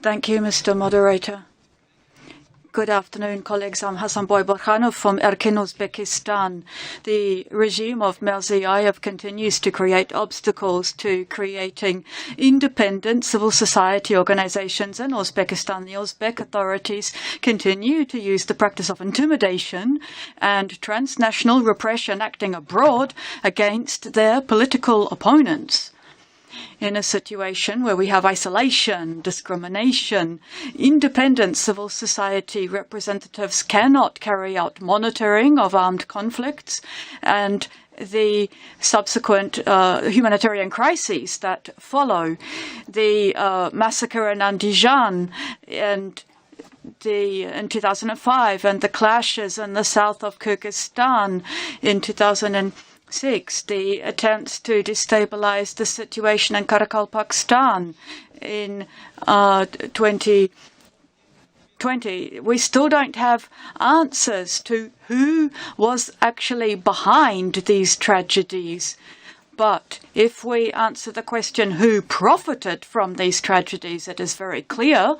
Thank you, Mr. Moderator. Good afternoon, colleagues. I'm Hasanboy Burhanov from Erkin O'zbekistan. The regime of Mirziyoyev continues to create obstacles to creating independent civil society organizations in Uzbekistan. The Uzbek authorities continue to use the practice of intimidation and transnational repression acting abroad against their political opponents. In a situation where we have isolation, discrimination, independent civil society representatives cannot carry out monitoring of armed conflicts and the subsequent humanitarian crises that follow, the massacre in Andijan and in 2005 and the clashes in the south of Kyrgyzstan in 2006, the attempts to destabilize the situation in Karakalpakstan in 2020. We still don't have answers to who was actually behind these tragedies. But if we answer the question who profited from these tragedies, it is very clear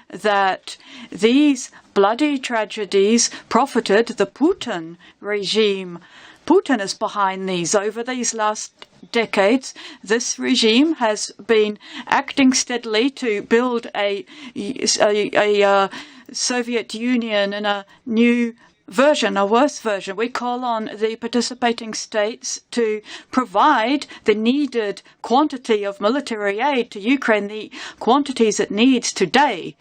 that these bloody tragedies profited the Putin regime. Putin is behind these. Over these last decades, this regime has been acting steadily to build a Soviet Union in a new version, a worse version. We call on the participating states to provide the needed quantity of military aid to Ukraine, the quantities it needs today.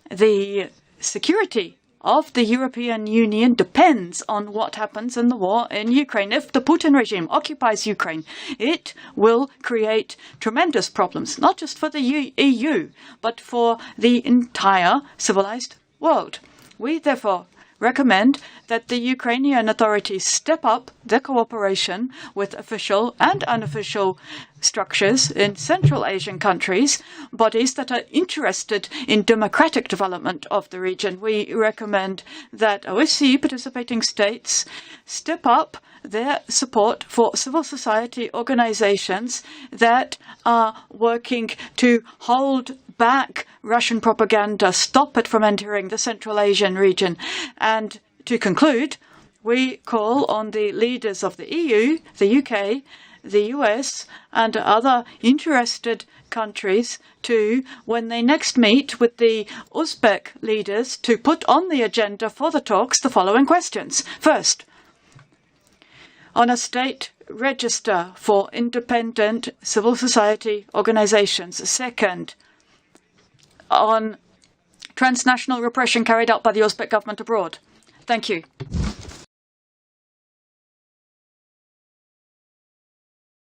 The security of the European Union depends on what happens in the war in Ukraine. If the Putin regime occupies Ukraine, it will create tremendous problems, not just for the EU, but for the entire civilized world. We therefore recommend that the Ukrainian authorities step up their cooperation with official and unofficial structures in Central Asian countries, bodies that are interested in democratic development of the region. We recommend that OSCE participating states step up their support for civil society organizations that are working to hold back Russian propaganda, stop it from entering the Central Asian region. And to conclude, we call on the leaders of the EU, the UK, the US, and other interested countries to, when they next meet with the Uzbek leaders, to put on the agenda for the talks the following questions. First, on a state register for independent civil society organizations. Second, on transnational repression carried out by the Uzbek government abroad. Thank you.